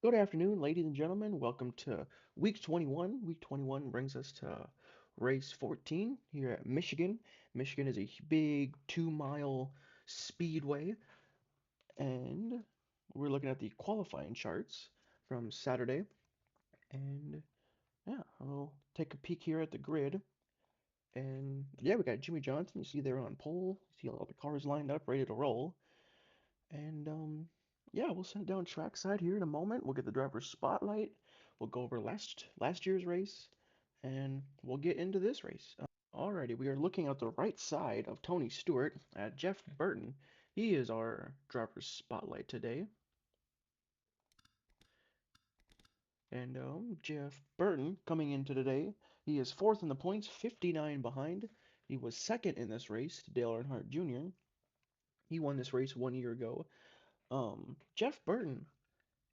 Good afternoon, ladies and gentlemen. Welcome to week 21. Week 21 brings us to race 14 here at Michigan. Michigan is a big 2 mile speedway, and we're looking at the qualifying charts from Saturday. And yeah, I'll take a peek here at the grid. And yeah, we got Jimmy Johnson. You see there on pole. You see all the cars lined up, ready to roll. And yeah, we'll send it down trackside here in a moment. We'll get the driver's spotlight. We'll go over last year's race, and we'll get into this race. Alrighty, we are looking at the right side of Tony Stewart at Jeff Burton. He is our driver's spotlight today. And Jeff Burton coming into today, he is fourth in the points, 59 behind. He was second in this race to Dale Earnhardt Jr. He won this race 1 year ago. Jeff Burton,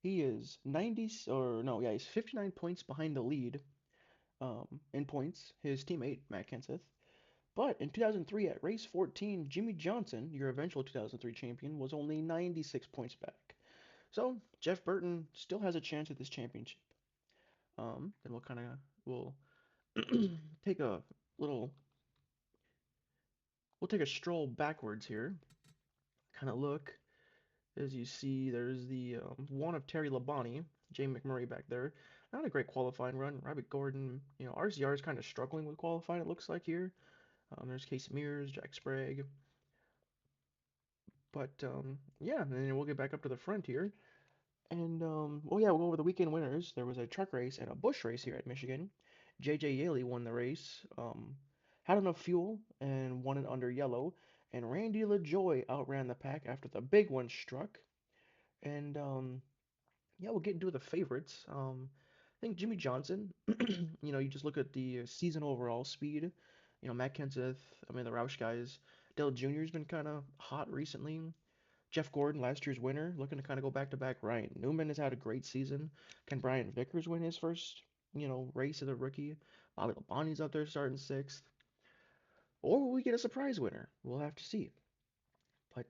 he is 90 or no, yeah, he's 59 points behind the lead in points, his teammate Matt Kenseth. But in 2003 at race 14, Jimmy Johnson, your eventual 2003 champion, was only 96 points back. So Jeff Burton still has a chance at this championship. Then we'll take a little we'll take a stroll backwards here. Kind of look. As you see, there's the one of Terry Labonte, Jay McMurray back there. Not a great qualifying run. Rabbit Gordon, RCR is kind of struggling with qualifying, it looks like here. There's Casey Mears, Jack Sprague. But yeah, and then we'll get back up to the front here. And well, yeah, we'll go over the weekend winners. There was a truck race and a bush race here at Michigan. JJ Yaley won the race, had enough fuel and won it under yellow. And Randy LaJoy outran the pack after the big one struck. And yeah, we'll get into the favorites. I think Jimmy Johnson, you just look at the season overall speed. Matt Kenseth, I mean, the Roush guys. Dale Jr.'s been kind of hot recently. Jeff Gordon, last year's winner, looking to kind of go back to back. Ryan Newman has had a great season. Can Brian Vickers win his first, race as a rookie? Bobby Labonte's up there starting sixth. Or will we get a surprise winner? We'll have to see. But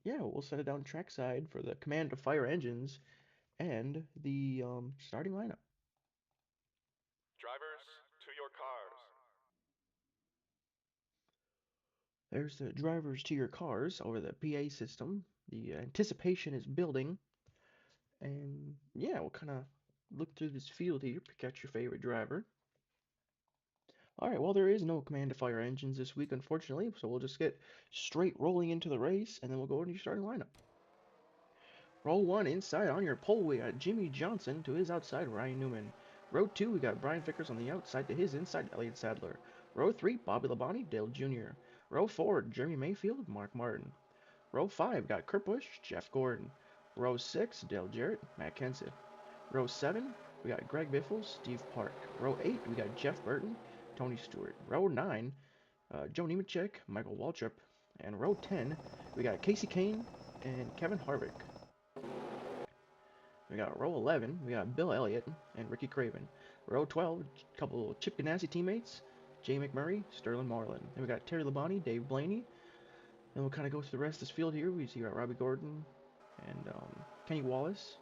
yeah, we'll set it down trackside for the command to fire engines and the starting lineup. Drivers, to your cars. There's the drivers to your cars over the PA system. The anticipation is building. And yeah, we'll kind of look through this field here, pick out your favorite driver. All right, well, there is no command to fire engines this week, unfortunately, so we'll just get straight rolling into the race, and then we'll go into your starting lineup. Row 1 inside on your pole, we got Jimmy Johnson to his outside, Ryan Newman. Row 2, we got Brian Vickers on the outside to his inside, Elliott Sadler. Row 3, Bobby Labonte, Dale Jr. Row 4, Jeremy Mayfield, Mark Martin. Row 5, got Kurt Busch, Jeff Gordon. Row 6, Dale Jarrett, Matt Kenseth. Row 7, we got Greg Biffle, Steve Park. Row 8, we got Jeff Burton, Tony Stewart. Row 9, Joe Nemechek, Michael Waltrip. And row 10, we got Casey Kane and Kevin Harvick. We got row 11, we got Bill Elliott and Ricky Craven. Row 12, a couple of Chip Ganassi teammates, Jay McMurray, Sterling Marlin. Then we got Terry Labonte, Dave Blaney. Then we'll kind of go through the rest of this field here. We see Robbie Gordon and Kenny Wallace.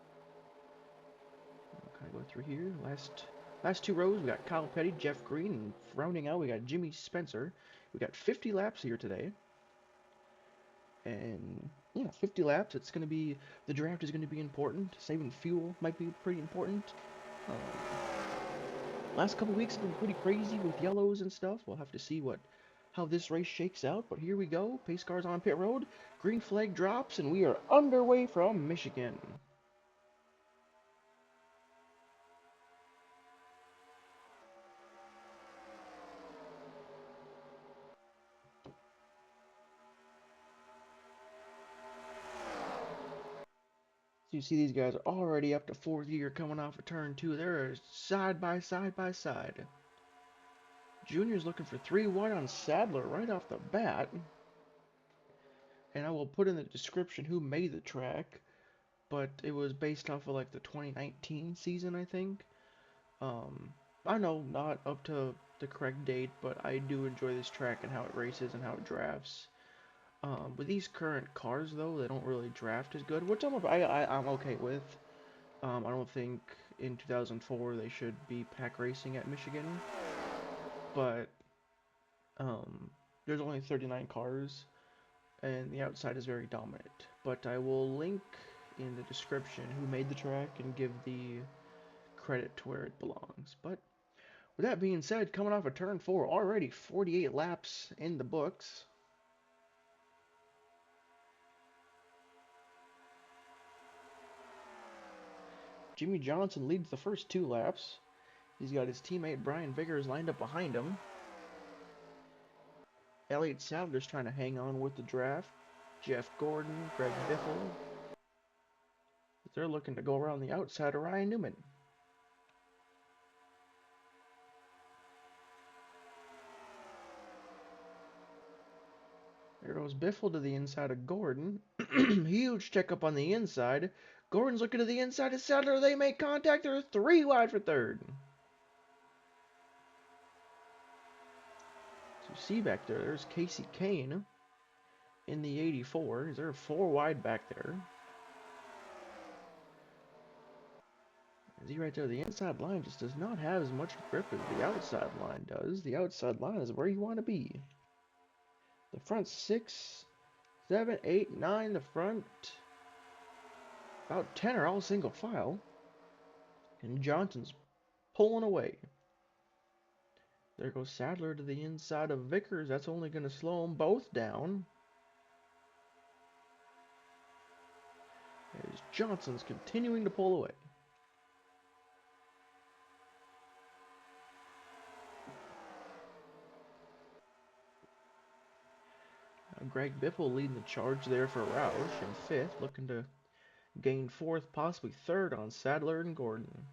We'll kind of go through here. Last two rows, we got Kyle Petty, Jeff Green, and rounding out, we got Jimmy Spencer. We got 50 laps here today. And yeah, 50 laps. It's going to be, the draft is going to be important. Saving fuel might be pretty important. Um, last couple weeks have been pretty crazy with yellows and stuff. We'll have to see how this race shakes out. But here we go. Pace cars on pit road. Green flag drops, and we are underway from Michigan. So you see these guys are already up to fourth gear coming off of turn two. They're side by side by side. Junior's looking for 3 wide on Sadler right off the bat. And I will put in the description who made the track, but it was based off of like the 2019 season, I think. Um, I know not up to the correct date, but I do enjoy this track and how it races and how it drafts. With these current cars, though, they don't really draft as good, which I'm okay with. I don't think in 2004 they should be pack racing at Michigan, but um, there's only 39 cars, and the outside is very dominant. But I will link in the description who made the track and give the credit to where it belongs. But with that being said, coming off of turn 4, already 48 laps in the books. Jimmy Johnson leads the first 2 laps. He's got his teammate Brian Vickers lined up behind him. Elliott Sadler's trying to hang on with the draft. Jeff Gordon, Greg Biffle. They're looking to go around the outside of Ryan Newman. There goes Biffle to the inside of Gordon. Huge checkup on the inside. Gordon's looking to the inside of Sadler. They make contact. They're 3 wide for third. So you see back there, there's Casey Kane in the 84. They're 4 wide back there. See right there, the inside line just does not have as much grip as the outside line does. The outside line is where you want to be. The front 6, 7, 8, 9, the front about 10 are all single file. And Johnson's pulling away. There goes Sadler to the inside of Vickers. That's only going to slow them both down. As Johnson's continuing to pull away. Greg Biffle leading the charge there for Roush in 5th, looking to gain 4th, possibly 3rd on Sadler and Gordon.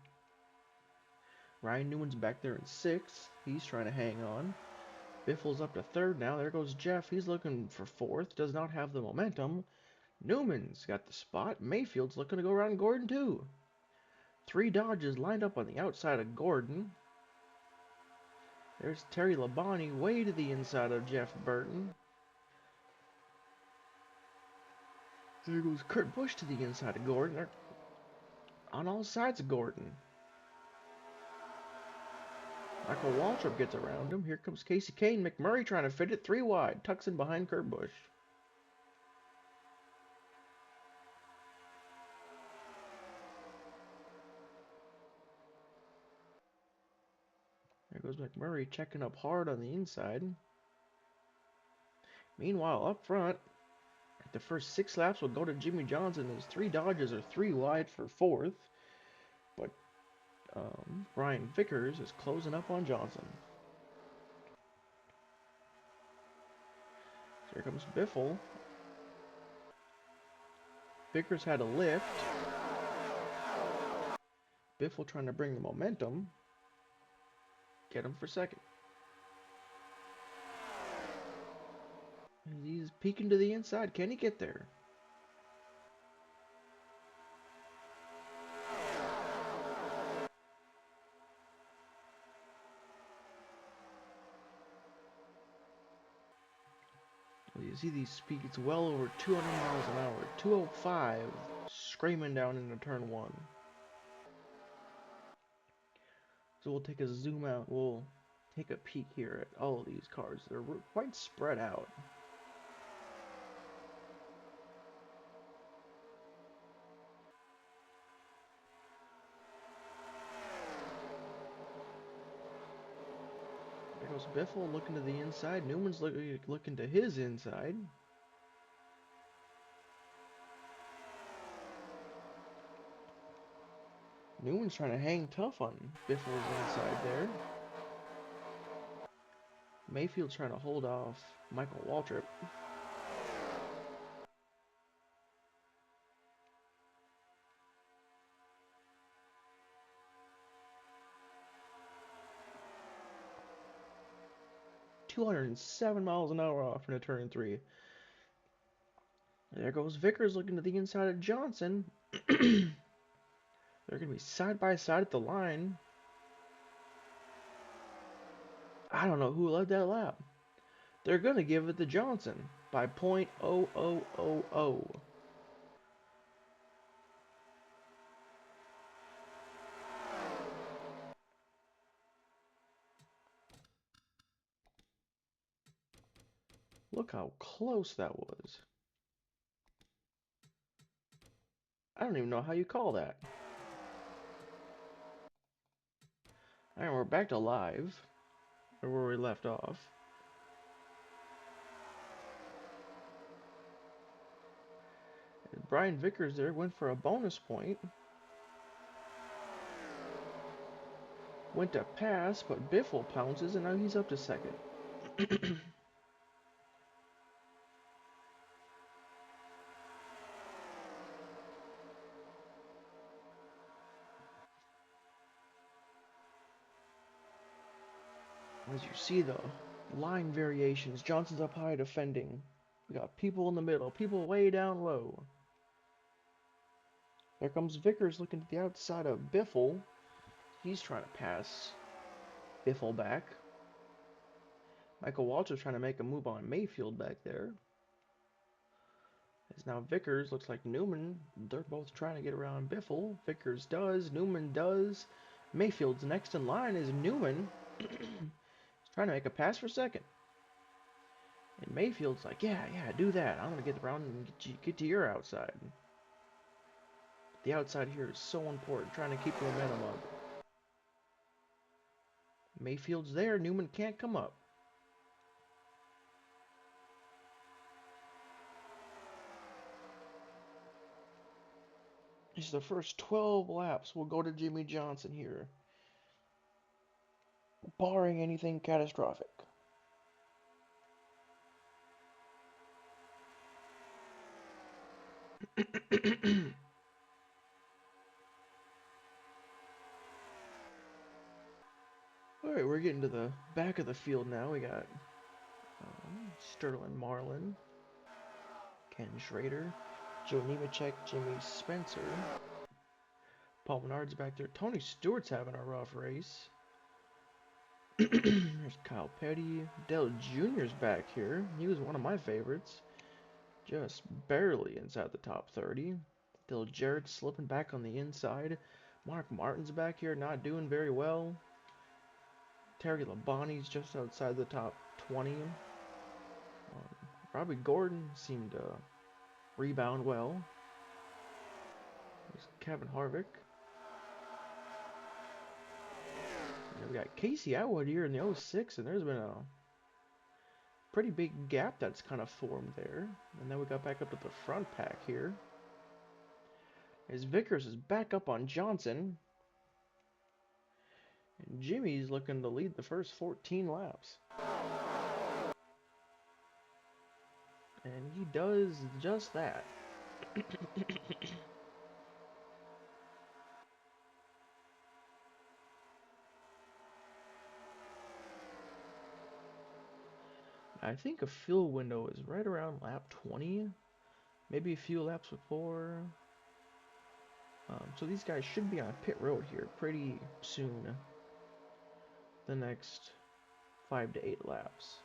Ryan Newman's back there in 6th. He's trying to hang on. Biffle's up to 3rd now. There goes Jeff. He's looking for 4th. Does not have the momentum. Newman's got the spot. Mayfield's looking to go around Gordon too. 3 Dodges lined up on the outside of Gordon. There's Terry Labonte way to the inside of Jeff Burton. There goes Kurt Busch to the inside of Gordon. They're on all sides of Gordon. Michael Waltrip gets around him. Here comes Casey Kane. McMurray trying to fit it 3 wide. Tucks in behind Kurt Busch. There goes McMurray checking up hard on the inside. Meanwhile, up front, the first 6 laps will go to Jimmy Johnson. His 3 Dodges are 3 wide for 4th. But Brian Vickers is closing up on Johnson. So here comes Biffle. Vickers had a lift. Biffle trying to bring the momentum. Get him for 2nd. He's peeking to the inside. Can he get there? Well, you see these speeds well over 200 miles an hour. 205 screaming down into turn 1. So we'll take a zoom out. We'll take a peek here at all of these cars. They're quite spread out. There goes Biffle looking to the inside. Newman's looking to his inside. Newman's trying to hang tough on Biffle's inside there. Mayfield's trying to hold off Michael Waltrip. .207 miles an hour off into turn 3. There goes Vickers looking to the inside of Johnson. They're going to be side by side at the line. I don't know who led that lap. They're going to give it to Johnson by .0000. Look how close that was. I don't even know how you call that. Alright, we're back to live, or where we left off. And Brian Vickers there went for a bonus point. Went to pass, but Biffle pounces, and now he's up to second. As you see the line variations, Johnson's up high defending. We got people in the middle, people way down low. There comes Vickers looking to the outside of Biffle. He's trying to pass Biffle back. Michael Walters trying to make a move on Mayfield back there. As now Vickers looks like Newman. They're both trying to get around Biffle. Vickers does. Newman does. Mayfield's next in line is Newman. He's trying to make a pass for second. And Mayfield's like, yeah, do that. I'm going to get around and get to your outside. The outside here is so important, trying to keep the momentum up. Mayfield's there. Newman can't come up. This is the first 12 laps. We'll go to Jimmy Johnson here, barring anything catastrophic. Alright, we're getting to the back of the field now. We got Sterling Marlin, Ken Schrader, Joe Nemechek, Jimmy Spencer. Paul Menard's back there. Tony Stewart's having a rough race. There's Kyle Petty. Dale Jr.'s back here. He was one of my favorites. Just barely inside the top 30. Dale Jarrett slipping back on the inside. Mark Martin's back here, not doing very well. Terry Labonte's just outside the top 20. Robbie Gordon seemed to rebound well. There's Kevin Harvick. And we got Casey Atwood here in the 06, and there's been a pretty big gap that's kind of formed there. And then we got back up to the front pack here. As Vickers is back up on Johnson. And Jimmy's looking to lead the first 14 laps. And he does just that. I think a fill window is right around lap 20. Maybe a few laps before. So these guys should be on pit road here pretty soon. The next 5 to 8 laps.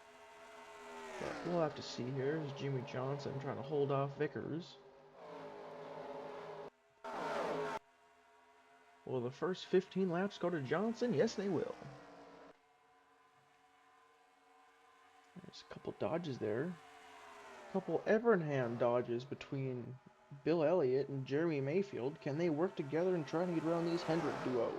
But we'll have to see here. Here's Jimmy Johnson trying to hold off Vickers. Will the first 15 laps go to Johnson? Yes, they will. There's a couple dodges there. A couple Evernham dodges between Bill Elliott and Jeremy Mayfield. Can they work together and try to get around this Hendrick duo?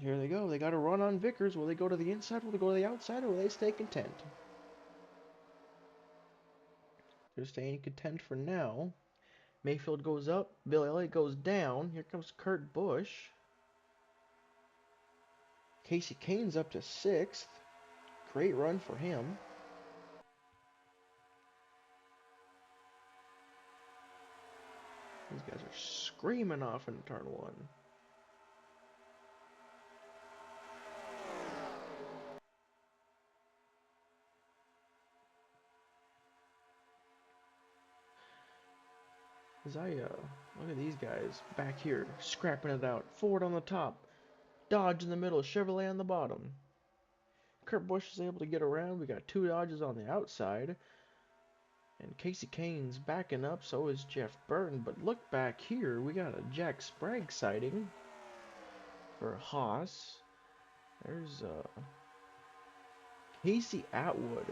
Here they go. They got to run on Vickers. Will they go to the inside? Will they go to the outside? Or will they stay content? They're staying content for now. Mayfield goes up. Bill Elliott goes down. Here comes Kurt Busch. Casey Kane's up to 6th. Great run for him. These guys are screaming off into turn 1. As look at these guys back here, scrapping it out. Ford on the top, Dodge in the middle, Chevrolet on the bottom. Kurt Busch is able to get around. We got 2 Dodges on the outside. And Casey Kane's backing up, so is Jeff Burton. But look back here, we got a Jack Sprague sighting for Haas. There's Casey Atwood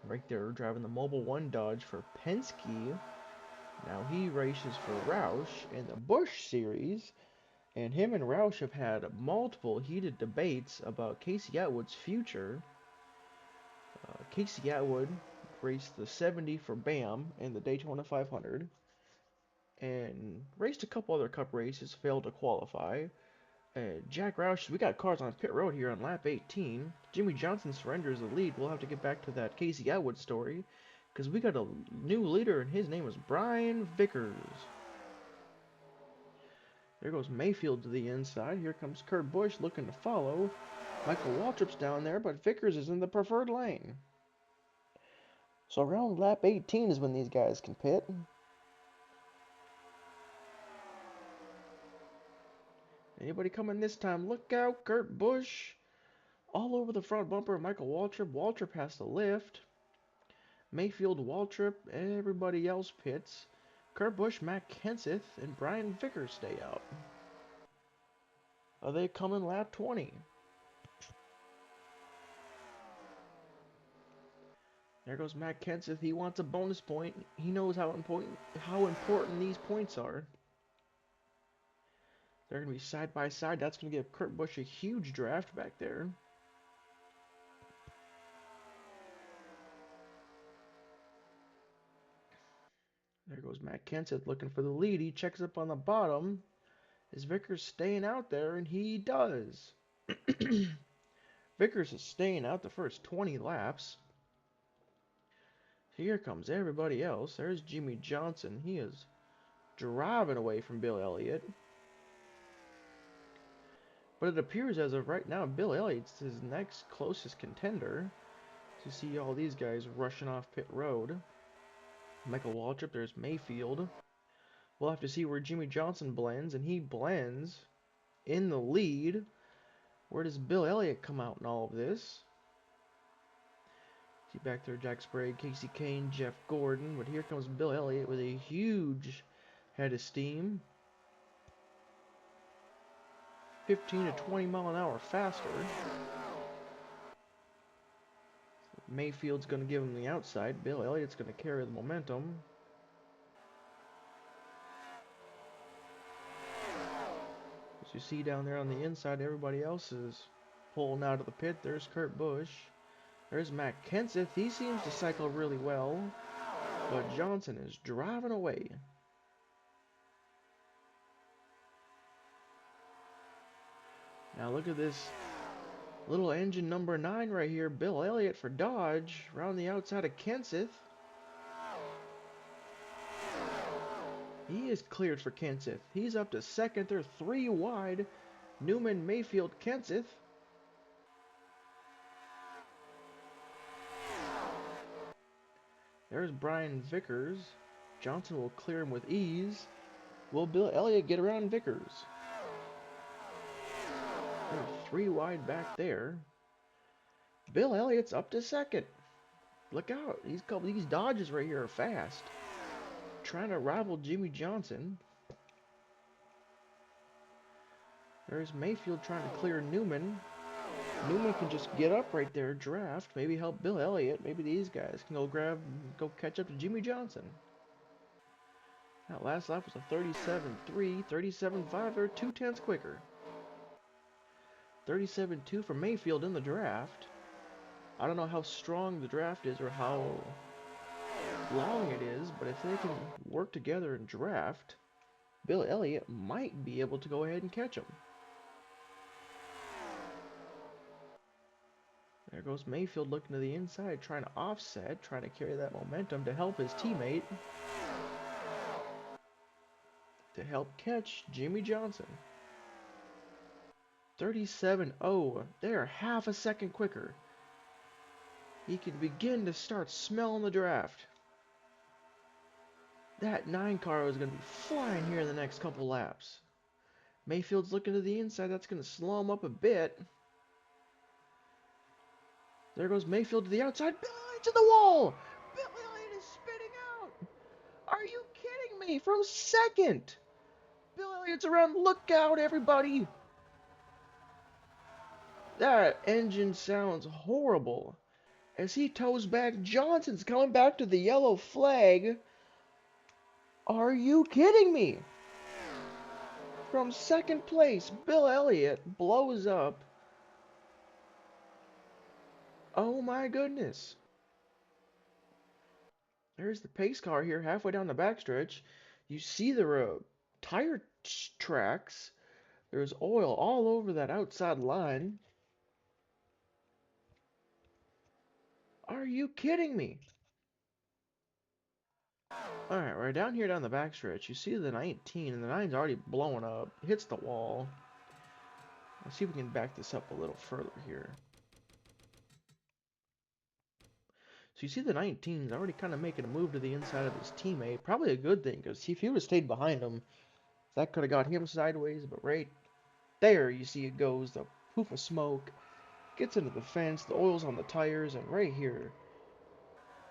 right there driving the Mobile 1 Dodge for Penske. Now he races for Roush in the Busch Series, and him and Roush have had multiple heated debates about Casey Atwood's future. Casey Atwood raced the 70 for BAM in the Daytona 500, and raced a couple other Cup races, failed to qualify. Jack Roush, we got cars on pit road here on lap 18. Jimmy Johnson surrenders the lead. We'll have to get back to that Casey Atwood story, because we got a new leader, and his name is Brian Vickers. There goes Mayfield to the inside. Here comes Kurt Busch looking to follow. Michael Waltrip's down there, but Vickers is in the preferred lane. So around lap 18 is when these guys can pit. Anybody coming this time? Look out, Kurt Busch. All over the front bumper of Michael Waltrip. Waltrip has to lift. Mayfield, Waltrip, everybody else pits. Kurt Busch, Matt Kenseth, and Brian Vickers stay out. Are they coming lap 20? There goes Matt Kenseth. He wants a bonus point. He knows how important these points are. They're going to be side by side. That's going to give Kurt Busch a huge draft back there. There goes Matt Kenseth looking for the lead. He checks up on the bottom. Is Vickers staying out there? And he does. Vickers is staying out the first 20 laps. Here comes everybody else. There's Jimmy Johnson. He is driving away from Bill Elliott. But it appears as of right now, Bill Elliott's his next closest contender. To see all these guys rushing off pit road. Michael Waltrip, there's Mayfield. We'll have to see where Jimmy Johnson blends, and he blends in the lead. Where does Bill Elliott come out in all of this? See back there, Jack Sprague, Casey Kane, Jeff Gordon. But here comes Bill Elliott with a huge head of steam. 15 to 20 mile an hour faster. Mayfield's going to give him the outside. Bill Elliott's going to carry the momentum. As you see down there on the inside, everybody else is pulling out of the pit. There's Kurt Busch. There's Matt Kenseth. He seems to cycle really well. But Johnson is driving away. Now look at this little engine number 9 right here. Bill Elliott for Dodge. Around the outside of Kenseth. He is cleared for Kenseth. He's up to second. They're 3 wide. Newman, Mayfield, Kenseth. There's Brian Vickers. Johnson will clear him with ease. Will Bill Elliott get around Vickers? They're 3 wide back there. Bill Elliott's up to second. Look out. These Dodges right here are fast. Trying to rival Jimmy Johnson. There's Mayfield trying to clear Newman. Newman can just get up right there, draft, maybe help Bill Elliott. Maybe these guys can go catch up to Jimmy Johnson. That last lap was a 37.3, 37.5, or 2/10 quicker. 37.2 for Mayfield in the draft. I don't know how strong the draft is or how long it is, but if they can work together and draft, Bill Elliott might be able to go ahead and catch him. There goes Mayfield looking to the inside, trying to offset, trying to carry that momentum to help his teammate. To help catch Jimmy Johnson. 37.0. They're half a second quicker. He can begin to start smelling the draft. That 9 car is going to be flying here in the next couple laps. Mayfield's looking to the inside. That's going to slow him up a bit. There goes Mayfield to the outside. Bill Elliott to the wall. Bill Elliott is spinning out. Are you kidding me? From second. Bill Elliott's around. Look out, everybody. That engine sounds horrible. As he toes back, Johnson's coming back to the yellow flag. Are you kidding me? From second place, Bill Elliott blows up. Oh my goodness. There's the pace car here halfway down the backstretch. You see the tire tracks. There's oil all over that outside line. Are you kidding me? Alright, we're down here down the backstretch. You see the 19, and the 9's already blowing up. Hits the wall. Let's see if we can back this up a little further here. So you see the 19's already kind of making a move to the inside of his teammate. Probably a good thing, because if he would have stayed behind him, that could have got him sideways. But right there, you see it goes. The poof of smoke gets into the fence. The oil's on the tires. And right here,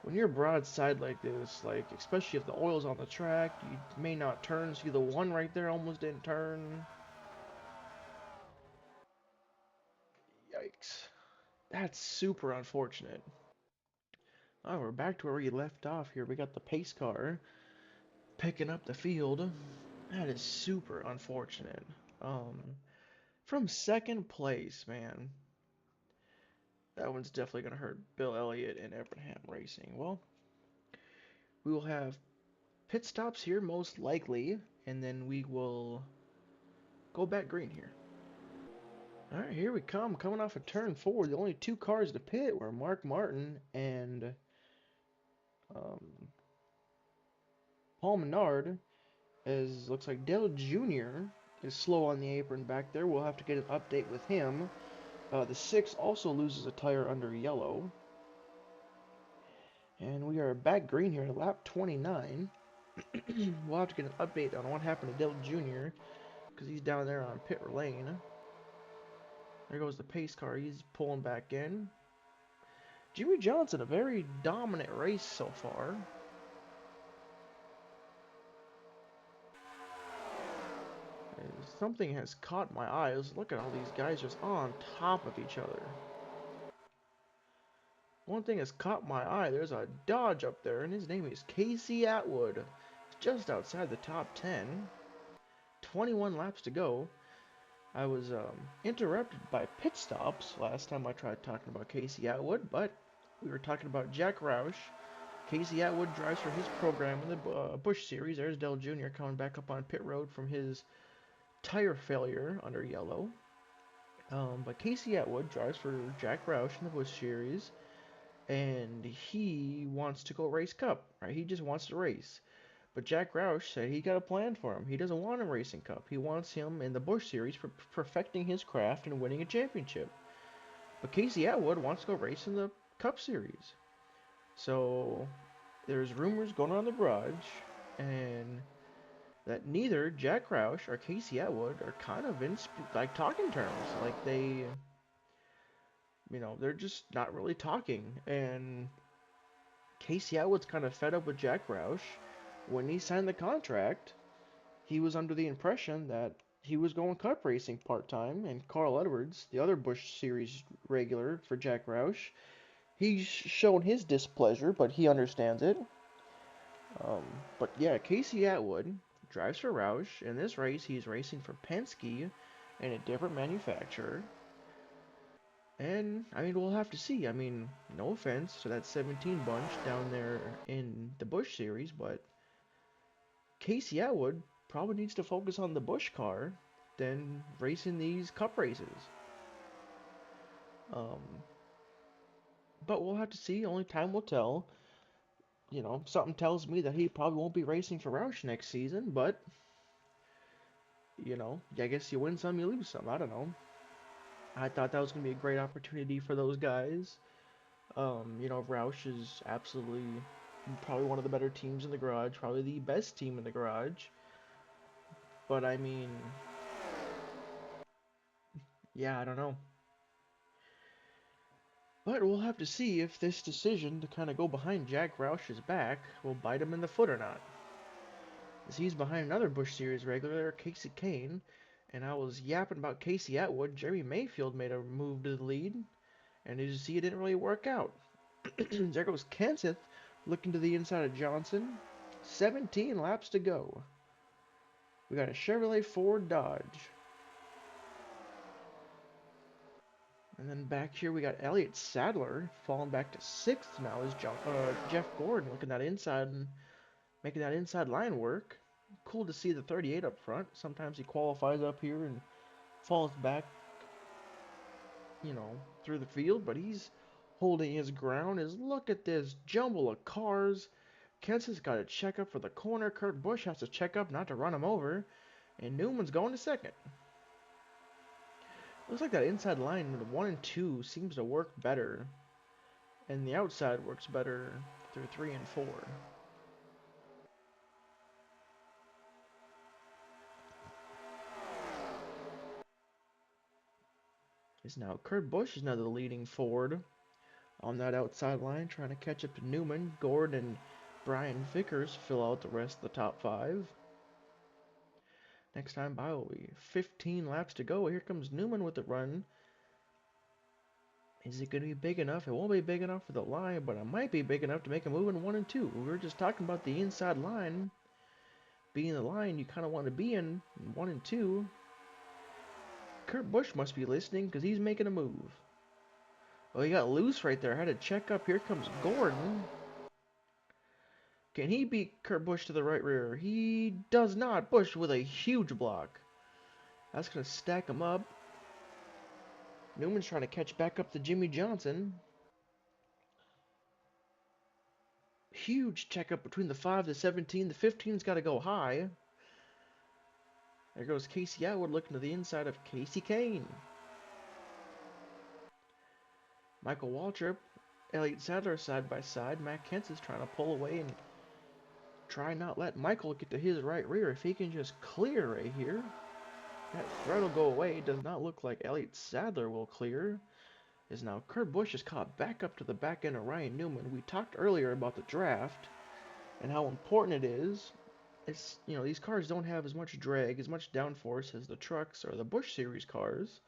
when you're broadside like this, like especially if the oil's on the track, you may not turn. See the one right there almost didn't turn. Yikes. That's super unfortunate. Oh, we're back to where we left off here. We got the pace car picking up the field. That is super unfortunate. Um, from second place, man. That one's definitely going to hurt Bill Elliott and Evernham Racing. Well, we will have pit stops here most likely, and then we will go back green here. Alright, here we come. Coming off of turn 4. The only two cars to pit were Mark Martin and um, Paul Menard. As looks like Dale Jr. is slow on the apron back there. We'll have to get an update with him. The 6 also loses a tire under yellow. And we are back green here at lap 29. We'll have to get an update on what happened to Dale Jr. because he's down there on pit lane. There goes the pace car. He's pulling back in. Jimmy Johnson, a very dominant race so far. Something has caught my eyes. Look at all these guys just on top of each other. One thing has caught my eye. There's a Dodge up there, and his name is Casey Atwood. It's just outside the top 10. 21 laps to go. I was interrupted by pit stops last time I tried talking about Casey Atwood, but we were talking about Jack Roush. Casey Atwood drives for his program in the Busch Series. There's Dale Jr. coming back up on pit road from his tire failure under yellow. But Casey Atwood drives for Jack Roush in the Busch Series, and he wants to go race Cup, right? He just wants to race. But Jack Roush said he got a plan for him. He doesn't want him racing Cup. He wants him in the Busch Series for perfecting his craft and winning a championship. But Casey Atwood wants to go race in the Cup Series. So there's rumors going on in the garage, and that neither Jack Roush or Casey Atwood are kind of in like talking terms. Like they, they're just not really talking. And Casey Atwood's kind of fed up with Jack Roush. When he signed the contract, he was under the impression that he was going Cup racing part-time, and Carl Edwards, the other Busch Series regular for Jack Roush, he's shown his displeasure, but he understands it. But yeah, Casey Atwood drives for Roush. In this race, he's racing for Penske and a different manufacturer. And, we'll have to see. No offense to that 17 bunch down there in the Busch Series, but Casey Atwood probably needs to focus on the Busch car than racing these Cup races. But we'll have to see. Only time will tell. Something tells me that he probably won't be racing for Roush next season, but, I guess you win some, you lose some. I don't know. I thought that was going to be a great opportunity for those guys. Roush is absolutely probably one of the better teams in the garage, probably the best team in the garage. But yeah, I don't know. But we'll have to see if this decision to kind of go behind Jack Roush's back will bite him in the foot or not. As he's behind another Busch Series regular, Casey Kane, And I was yapping about Casey Atwood. Jerry Mayfield made a move to the lead, and as you see, it didn't really work out. There goes Kenseth looking to the inside of Johnson. 17 laps to go. We got a Chevrolet Ford Dodge. And then back here we got Elliott Sadler falling back to 6th now as Jeff Gordon looking that inside and making that inside line work. Cool to see the 38 up front. Sometimes he qualifies up here and falls back, you know, through the field, but he's holding his ground. Look at this jumble of cars. Kenseth's got to check up for the corner. Kurt Busch has to check up not to run him over. And Newman's going to second. Looks like that inside line with 1 and 2 seems to work better. And the outside works better through 3 and 4. Is now Kurt Busch is now the leading Ford on that outside line, trying to catch up to Newman. Gordon and Brian Vickers fill out the rest of the top 5. Next time by will be 15 laps to go. Here comes Newman with the run. Is it going to be big enough? It won't be big enough for the line, but it might be big enough to make a move in 1 and 2. We were just talking about the inside line being the line you kind of want to be in 1 and 2. Kurt Busch must be listening because he's making a move. Oh, he got loose right there. I had to check up. Here comes Gordon. Can he beat Kurt Busch to the right rear? He does not. Busch with a huge block. That's going to stack him up. Newman's trying to catch back up to Jimmy Johnson. Huge checkup between the 5 to 17. The 15's got to go high. There goes Casey Atwood looking to the inside of Casey Kane. Michael Waltrip, Elliott Sadler side by side. Matt Kenseth's trying to pull away and try not let Michael get to his right rear. If he can just clear right here, that threat will go away. It does not look like Elliott Sadler will clear. Is now Kurt Busch is caught back up to the back end of Ryan Newman. We talked earlier about the draft and how important it is. It's, you know, these cars don't have as much drag, as much downforce as the trucks or the Busch Series cars,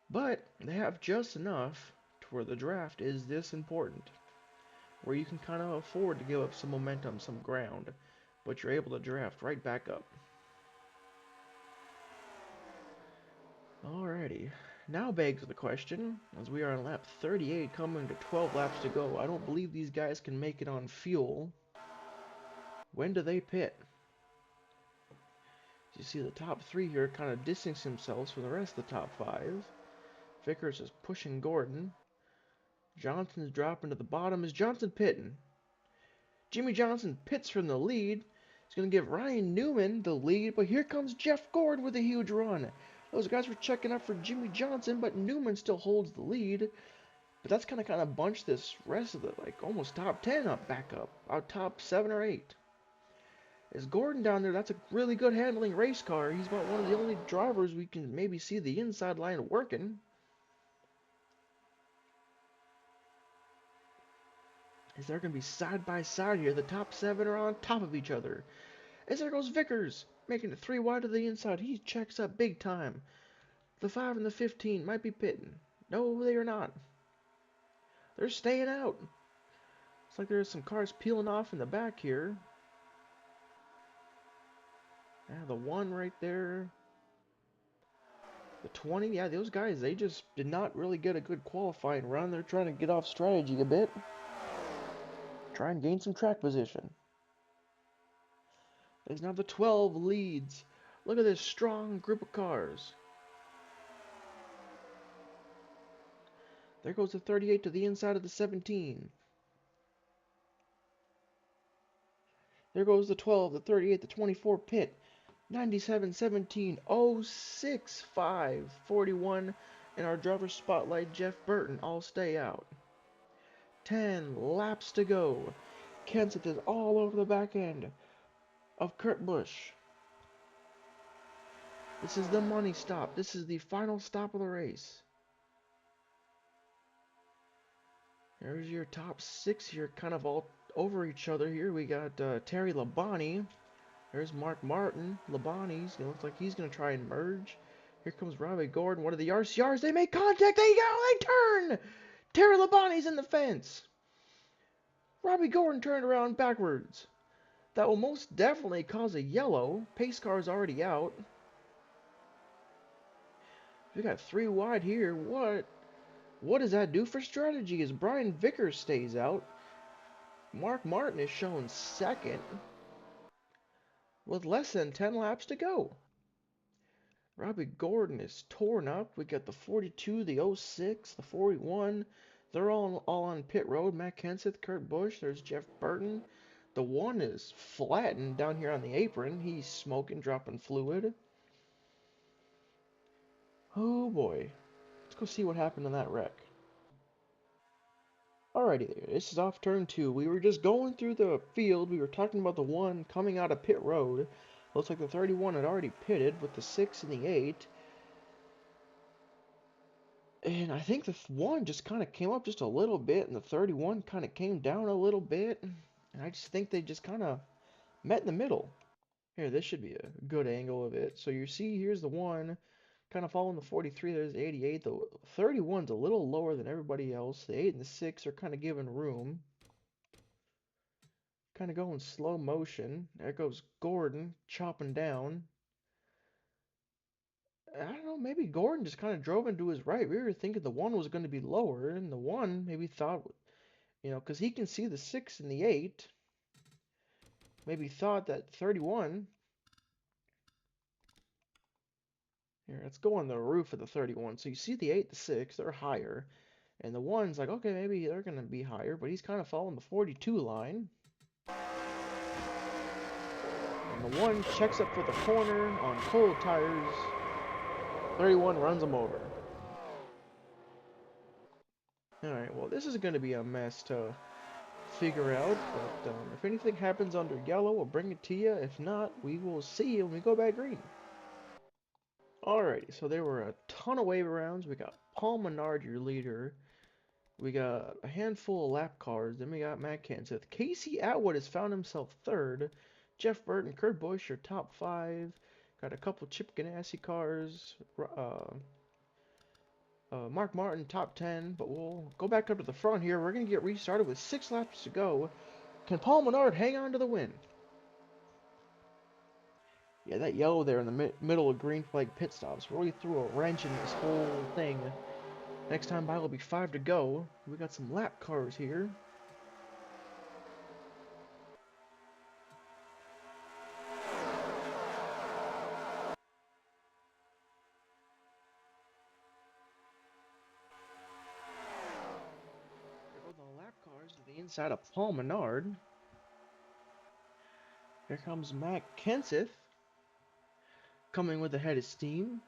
but they have just enough to where the draft is this important, where you can kind of afford to give up some momentum, some ground, but you're able to draft right back up. Alrighty, now begs the question, as we are on lap 38 coming to 12 laps to go, I don't believe these guys can make it on fuel. When do they pit? You see the top 3 here kind of distancing themselves from the rest of the top 5. Vickers is pushing Gordon. Johnson's dropping to the bottom. Is Johnson pitting? Jimmy Johnson pits from the lead. He's going to give Ryan Newman the lead, but here comes Jeff Gordon with a huge run. Those guys were checking up for Jimmy Johnson, but Newman still holds the lead. But that's kind of bunched this rest of the, like, almost top 10 up, back up. Out top 7 or 8. Is Gordon down there? That's a really good handling race car. He's about one of the only drivers we can maybe see the inside line working. Is they're going to be side by side here. The top 7 are on top of each other. As there goes Vickers, making it 3 wide to the inside. He checks up big time. The 5 and the 15 might be pitting. No, they are not. They're staying out. Looks like there's some cars peeling off in the back here. Yeah, the 1 right there. The 20, yeah, those guys, they just did not really get a good qualifying run. They're trying to get off strategy a bit. Try and gain some track position. There's now the 12 leads. Look at this strong group of cars. There goes the 38 to the inside of the 17. There goes the 12, the 38, the 24 pit. 97, 17, 06, 5, 41, and our driver spotlight, Jeff Burton, all stay out. 10 laps to go. Kenseth is all over the back end of Kurt Busch. This is the money stop. This is the final stop of the race. There's your top 6 here, kind of all over each other here. We got Terry Labonte. There's Mark Martin, Labonte's. It looks like he's going to try and merge. Here comes Robbie Gordon. One of the RCRs. They make contact. They go. They turn. Terry Labonte's in the fence. Robbie Gordon turned around backwards. That will most definitely cause a yellow. Pace car's already out. We got 3 wide here. What does that do for strategy as Brian Vickers stays out? Mark Martin is shown second with less than 10 laps to go. Robbie Gordon is torn up. We got the 42, the 06, the 41. They're all on pit road. Matt Kenseth, Kurt Busch. There's Jeff Burton. The 1 is flattened down here on the apron. He's smoking, dropping fluid. Oh boy. Let's go see what happened in that wreck. Alrighty there, this is off turn 2. We were just going through the field. We were talking about the 1 coming out of pit road. Looks like the 31 had already pitted with the 6 and the 8. And I think the 1 just kind of came up just a little bit, and the 31 kind of came down a little bit. And I just think they just kind of met in the middle. Here, this should be a good angle of it. So you see, here's the 1 kind of following the 43. There's the 88. The 31's a little lower than everybody else. The 8 and the 6 are kind of giving room. Kind of going slow motion. There goes Gordon chopping down. I don't know, maybe Gordon just kind of drove into his right. We were thinking the 1 was going to be lower, and the 1 maybe thought, because he can see the 6 and the 8. Maybe thought that 31. Here, let's go on the roof of the 31. So you see the 8, the 6, they're higher. And the 1's like, okay, maybe they're going to be higher, but he's kind of following the 42 line. And the 1 checks up for the corner on cold tires. 31 runs him over. Alright, well, this is going to be a mess to figure out, but if anything happens under yellow, we'll bring it to you. If not, we will see you when we go back green. Alrighty, so there were a ton of wave rounds. We got Paul Menard, your leader. We got a handful of lap cars. Then we got Matt Kenseth. Casey Atwood has found himself third. Jeff Burton, Kurt Busch are top 5. Got a couple Chip Ganassi cars. Mark Martin, top 10. But we'll go back up to the front here. We're going to get restarted with 6 laps to go. Can Paul Menard hang on to the win? Yeah, that yellow there in the middle of green flag pit stops really threw a wrench in this whole thing. Next time by will be 5 to go. We got some lap cars here. There go the lap cars to the inside of Paul Menard. Here comes Matt Kenseth coming with a head of steam.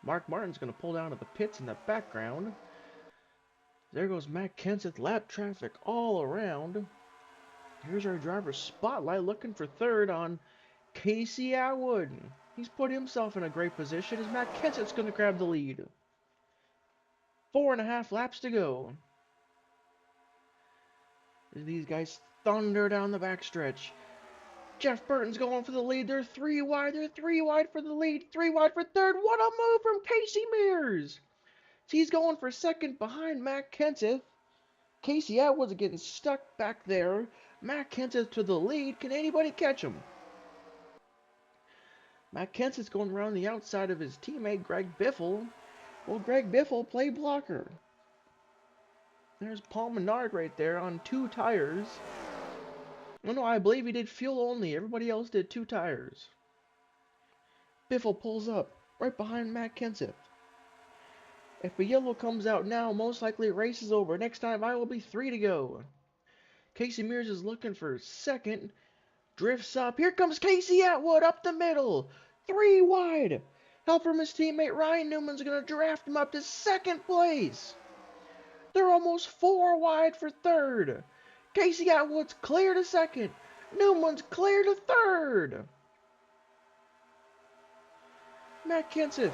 Mark Martin's going to pull down to the pits in the background. There goes Matt Kenseth, lap traffic all around. Here's our driver's spotlight looking for third on Casey Atwood. He's put himself in a great position as Matt Kenseth's going to grab the lead. 4.5 laps to go. As these guys thunder down the backstretch. Jeff Burton's going for the lead. They're 3 wide. They're 3 wide for the lead. 3 wide for third. What a move from Casey Mears. He's going for second behind Matt Kenseth. Casey Atwood's getting stuck back there. Matt Kenseth to the lead. Can anybody catch him? Matt Kenseth's going around the outside of his teammate Greg Biffle. Well, Greg Biffle played blocker. There's Paul Menard right there on 2 tires. Oh no, I believe he did fuel only. Everybody else did 2 tires. Biffle pulls up right behind Matt Kenseth. If a yellow comes out now, most likely race is over. Next time I will be 3 to go. Casey Mears is looking for second. Drifts up. Here comes Casey Atwood up the middle. 3 wide. Help from his teammate Ryan Newman's going to draft him up to second place. They're almost 4 wide for third. Casey Atwood's clear to second. Newman's clear to third. Matt Kenseth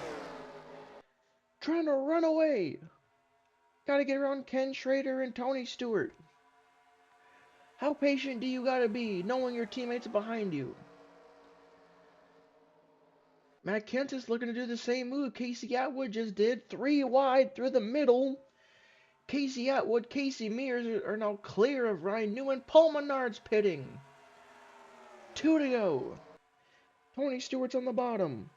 trying to run away. Gotta get around Ken Schrader and Tony Stewart. How patient do you gotta be knowing your teammates behind you? Matt Kenseth's looking to do the same move Casey Atwood just did. 3 wide through the middle. Casey Atwood, Casey Mears are now clear of Ryan Newman. Paul Menard's pitting. 2 to go. Tony Stewart's on the bottom.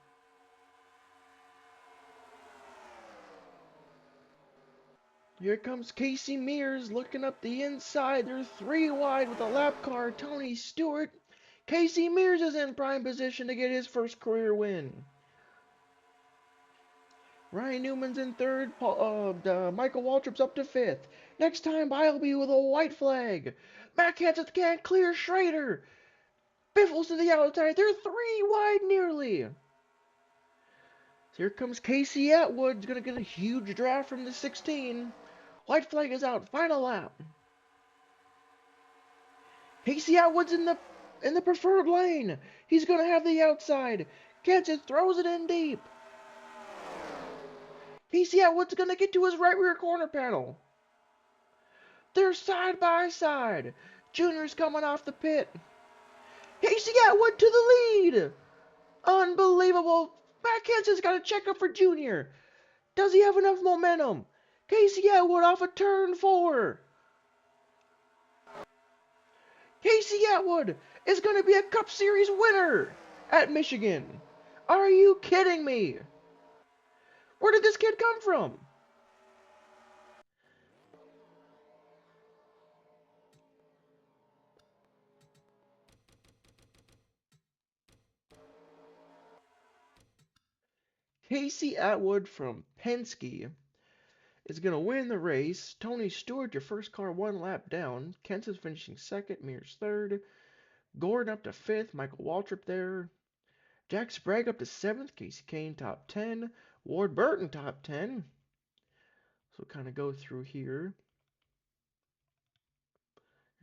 Here comes Casey Mears looking up the inside. They're 3 wide with a lap car. Tony Stewart. Casey Mears is in prime position to get his first career win. Ryan Newman's in third. Michael Waltrip's up to fifth. Next time by will be with a white flag. Matt Kenseth can't clear Schrader. Biffles to the outside. They're 3 wide nearly. So here comes Casey Atwood. He's going to get a huge draft from the 16. White flag is out. Final lap. Casey Atwood's in the preferred lane. He's going to have the outside. Kenseth throws it in deep. Casey Atwood's going to get to his right rear corner panel. They're side by side. Junior's coming off the pit. Casey Atwood to the lead. Unbelievable. Matt Kenseth's got a checkup for Junior. Does he have enough momentum? Casey Atwood off of turn 4. Casey Atwood is going to be a Cup Series winner at Michigan. Are you kidding me? Where did this kid come from? Casey Atwood from Penske is going to win the race. Tony Stewart, your first car, 1 lap down. Kenseth finishing second. Mears third. Gordon up to 5th. Michael Waltrip there. Jack Sprague up to 7th. Casey Kane top 10. Ward Burton top 10. So kind of go through here.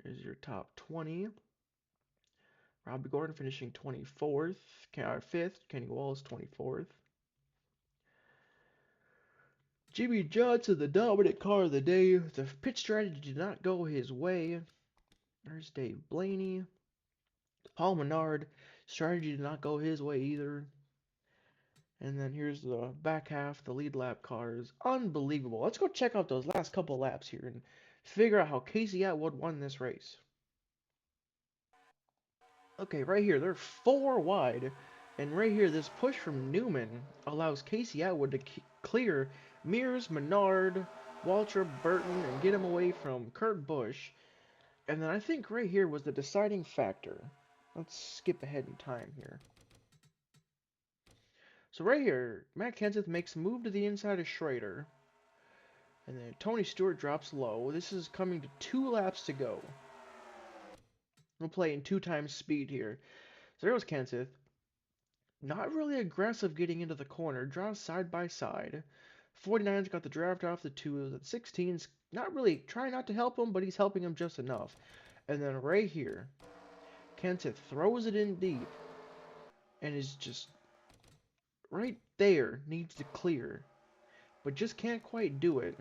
Here's your top 20. Robbie Gordon finishing 24th. 5th. Kenny Wallace 24th. Jimmy Johnson, the dominant car of the day. The pit strategy did not go his way. There's Dave Blaney. Paul Menard, strategy did not go his way either. And then here's the back half, the lead lap cars. Unbelievable. Let's go check out those last couple laps here and figure out how Casey Atwood won this race. Okay, right here, they're 4 wide. And right here, this push from Newman allows Casey Atwood to clear Mears, Menard, Waltrip, Burton, and get him away from Kurt Busch. And then I think right here was the deciding factor. Let's skip ahead in time here. So right here, Matt Kenseth makes a move to the inside of Schrader. And then Tony Stewart drops low. This is coming to 2 laps to go. We'll play in 2 times speed here. So there goes Kenseth. Not really aggressive getting into the corner. Draws side by side. 49's got the draft off the 2. The 16's not really trying not to help him, but he's helping him just enough. And then right here, Kenseth throws it in deep. And is just right there. Needs to clear. But just can't quite do it.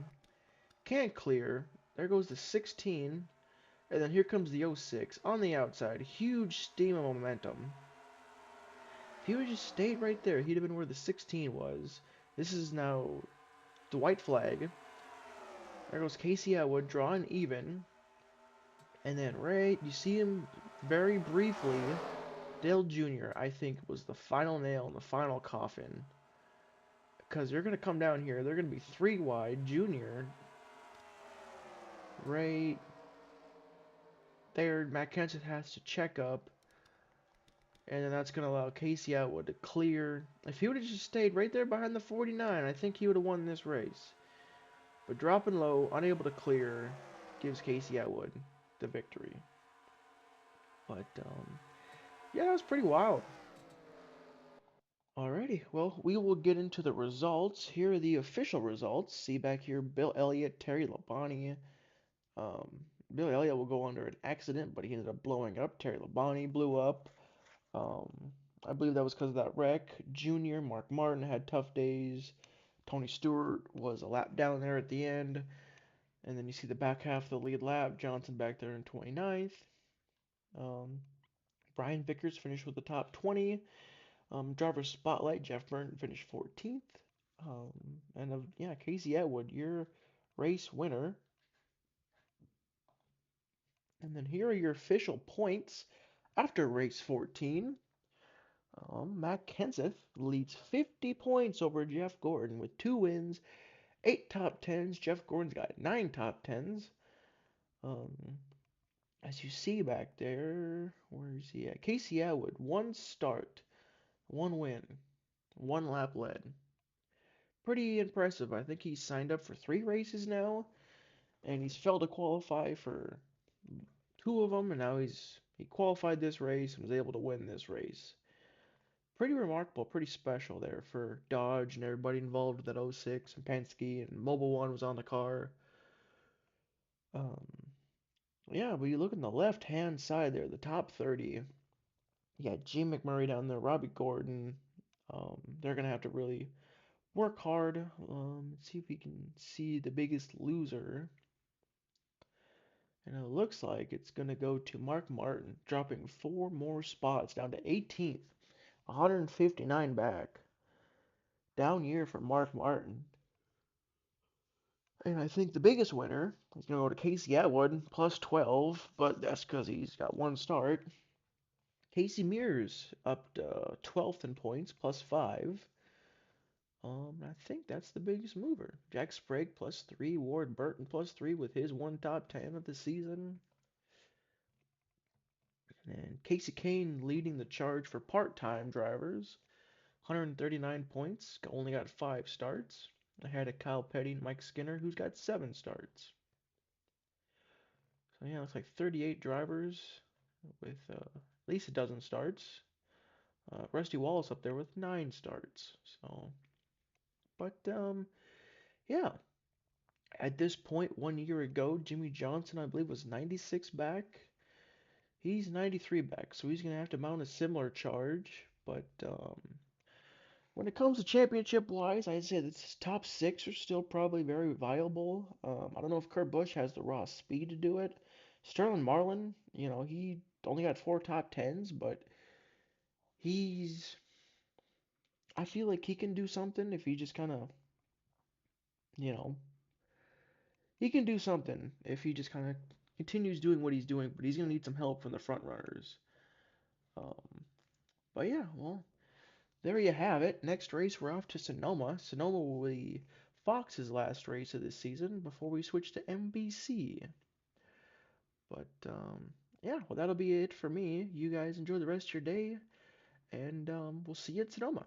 Can't clear. There goes the 16. And then here comes the 06 on the outside. Huge steam of momentum. If he would just stayed right there, he'd have been where the 16 was. This is now the white flag. There goes Casey Atwood drawing even. And then right, you see him very briefly. Dale Jr., I think, was the final nail in the final coffin. Because they're going to come down here. They're going to be 3 wide. Jr. right there. Matt Kenseth has to check up. And then that's going to allow Casey Atwood to clear. If he would have just stayed right there behind the 49, I think he would have won this race. But dropping low, unable to clear, gives Casey Atwood the victory. But, yeah, that was pretty wild. Alrighty, well, we will get into the results. Here are the official results. See back here, Bill Elliott, Terry Labonte. Bill Elliott will go under an accident, but he ended up blowing up. Terry Labonte blew up. I believe that was because of that wreck. Junior, Mark Martin had tough days. Tony Stewart was a lap down there at the end. And then you see the back half of the lead lap. Johnson back there in 29th. Brian Vickers finished with the top 20. Driver spotlight, Jeff Burton finished 14th. And yeah, Casey Atwood, your race winner. And then here are your official points after race 14. Matt Kenseth leads 50 points over Jeff Gordon with 2 wins, 8 top 10s. Jeff Gordon's got 9 top 10s. Um, as you see back there, where is he at? Casey Atwood, 1 start, 1 win, 1 lap led. Pretty impressive. I think he's signed up for 3 races now, and he's failed to qualify for 2 of them, and now he qualified this race and was able to win this race. Pretty remarkable, pretty special there for Dodge and everybody involved with that '06 and Penske and Mobil One was on the car. Um, yeah, but you look on the left-hand side there, the top 30. You got G McMurray down there, Robbie Gordon. They're gonna have to really work hard. Let's see if we can see the biggest loser. And it looks like it's gonna go to Mark Martin, dropping 4 more spots down to 18th, 159 back. Down year for Mark Martin. And I think the biggest winner is going to go to Casey Atwood, plus 12, but that's because he's got 1 start. Casey Mears up to 12th in points, plus 5. I think that's the biggest mover. Jack Sprague, plus 3. Ward Burton, plus 3 with his 1 top 10 of the season. And Casey Kane leading the charge for part-time drivers. 139 points, only got 5 starts. Ahead of Kyle Petty and Mike Skinner, who's got 7 starts. So yeah, looks like 38 drivers with at least a dozen starts. Rusty Wallace up there with 9 starts. So, but yeah, at this point 1 year ago, Jimmy Johnson, I believe, was 96 back. He's 93 back, so he's gonna have to mount a similar charge. But when it comes to championship wise, I'd say the top 6 are still probably very viable. I don't know if Kurt Busch has the raw speed to do it. Sterling Marlin, he only got 4 top 10s, but he's I feel like he can do something if he just kind of, you know, he can do something if he just kind of continues doing what he's doing, but he's going to need some help from the front runners. Um, but yeah, well, there you have it. Next race, we're off to Sonoma. Sonoma will be Fox's last race of this season before we switch to NBC. But yeah, well, that'll be it for me. You guys enjoy the rest of your day, and we'll see you at Sonoma.